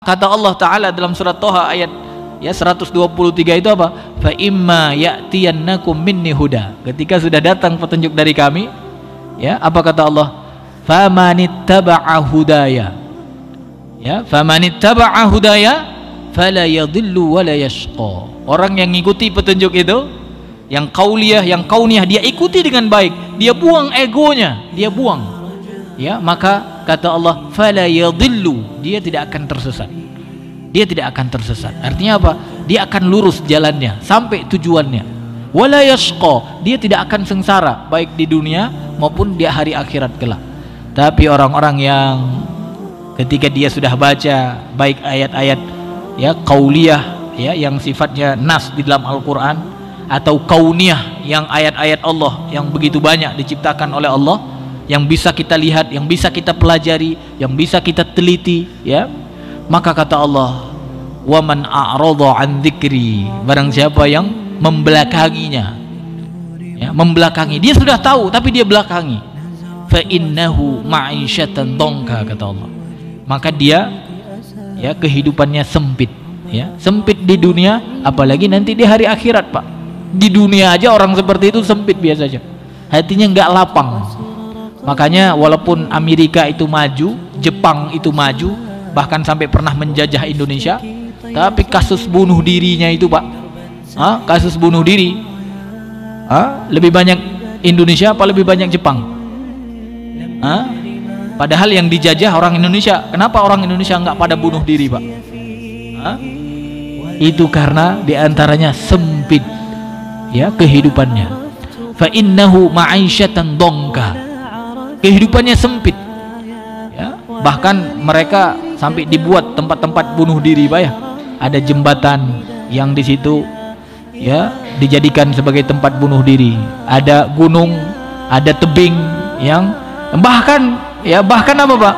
kata Allah Ta'ala dalam surat Toha ayat 123 itu apa? Fa imma ya'tiyannakum minni huda. Ketika sudah datang petunjuk dari kami, ya, apa kata Allah? Famanittaba'a hudaya. Ya, famanittaba'a hudaya fala yadhillu wa la yashqa. Orang yang ngikuti petunjuk itu, yang qauliyah, yang kauniyah, dia ikuti dengan baik, dia buang egonya, dia buang, ya, maka kata Allah fala yadhillu, dia tidak akan tersesat. Dia tidak akan tersesat. Artinya apa? Dia akan lurus jalannya sampai tujuannya. Wala yashqa, dia tidak akan sengsara baik di dunia maupun di hari akhirat kelak. Tapi orang-orang yang ketika dia sudah baca baik ayat-ayat, ya, qauliyah, ya, yang sifatnya nas di dalam Al-Qur'an, atau kauniyah, yang ayat-ayat Allah yang begitu banyak diciptakan oleh Allah, yang bisa kita lihat, yang bisa kita pelajari, yang bisa kita teliti, ya, maka kata Allah, wa man a'rada an dzikri, barang siapa yang membelakanginya, ya, membelakangi, dia sudah tahu tapi dia belakangi, fa innahu ma'isyatan dongka, kata Allah, maka dia, ya, kehidupannya sempit, ya, sempit di dunia, apalagi nanti di hari akhirat, Pak. Di dunia aja orang seperti itu sempit biasa saja, hatinya nggak lapang. Makanya walaupun Amerika itu maju, Jepang itu maju, bahkan sampai pernah menjajah Indonesia, tapi kasus bunuh dirinya itu, Pak, kasus bunuh diri, lebih banyak Indonesia apa lebih banyak Jepang? Padahal yang dijajah orang Indonesia. Kenapa orang Indonesia nggak pada bunuh diri, Pak? Itu karena diantaranya sempit, ya, kehidupannya. Fa innahu ma'isyatan dongka, kehidupannya sempit, ya. Bahkan mereka sampai dibuat tempat-tempat bunuh diri, Pak, ya. Ada jembatan yang di situ, ya, dijadikan sebagai tempat bunuh diri. Ada gunung, ada tebing yang bahkan, ya, bahkan apa, Pak?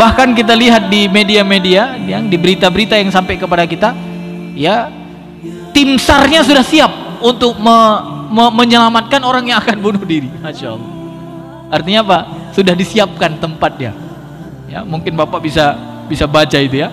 Bahkan kita lihat di media-media, yang di berita-berita yang sampai kepada kita, ya, tim SAR-nya sudah siap untuk menyelamatkan orang yang akan bunuh diri. Masya Allah. Artinya apa? Sudah disiapkan tempatnya. Ya, mungkin Bapak bisa baca itu, ya.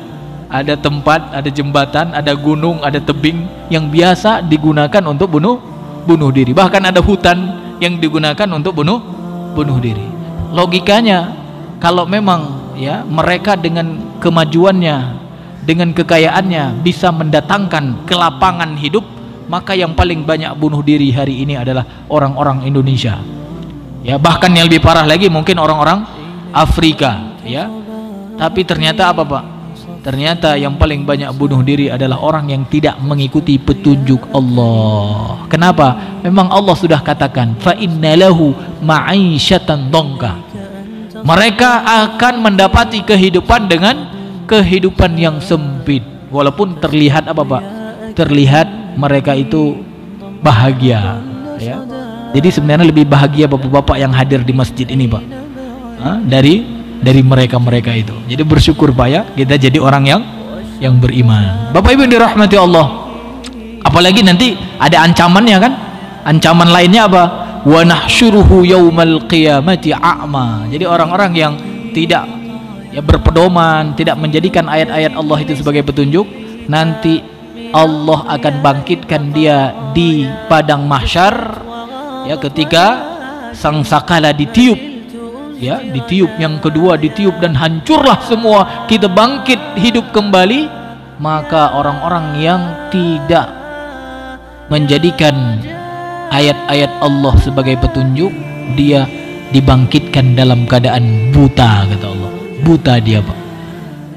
Ada tempat, ada jembatan, ada gunung, ada tebing yang biasa digunakan untuk bunuh diri. Bahkan ada hutan yang digunakan untuk bunuh diri. Logikanya, kalau memang, ya, mereka dengan kemajuannya, dengan kekayaannya bisa mendatangkan kelapangan hidup, maka yang paling banyak bunuh diri hari ini adalah orang-orang Indonesia. Ya, bahkan yang lebih parah lagi mungkin orang-orang Afrika, ya. Tapi ternyata apa, Pak? Ternyata yang paling banyak bunuh diri adalah orang yang tidak mengikuti petunjuk Allah. Kenapa? Memang Allah sudah katakan, fa innalahu ma'isyatan dongka. Mereka akan mendapati kehidupan dengan kehidupan yang sempit. Walaupun terlihat apa, Pak? Terlihat mereka itu bahagia, ya. Jadi sebenarnya lebih bahagia bapak-bapak yang hadir di masjid ini, Pak, dari mereka-mereka itu. Jadi bersyukur, Pak, ya, kita jadi orang yang beriman. Bapak Ibu yang dirahmati Allah, apalagi nanti ada ancamannya, kan? Ancaman lainnya apa? Wa nahsyuruhu yaumal qiyamati a'ma. Jadi orang-orang yang tidak, ya, berpedoman, tidak menjadikan ayat-ayat Allah itu sebagai petunjuk, nanti Allah akan bangkitkan dia di padang mahsyar, ya, ketika sangkakala ditiup, ya, ditiup, yang kedua ditiup, dan hancurlah semua, kita bangkit hidup kembali. Maka orang-orang yang tidak menjadikan ayat-ayat Allah sebagai petunjuk, dia dibangkitkan dalam keadaan buta, kata Allah. Buta dia, Pak.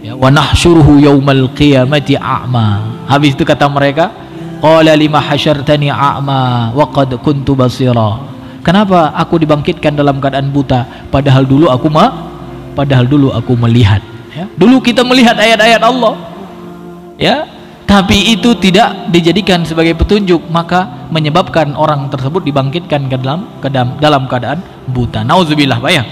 Ya, wa nahsyuruhu yaumal qiyamati a'ma. Habis itu kata mereka, qala lima hasyartani a'ma wa qad kuntu basira. Kenapa aku dibangkitkan dalam keadaan buta, padahal dulu aku melihat, ya. Dulu kita melihat ayat-ayat Allah, ya, tapi itu tidak dijadikan sebagai petunjuk, maka menyebabkan orang tersebut dibangkitkan ke dalam keadaan buta. Nauzubillah, Pak, ya.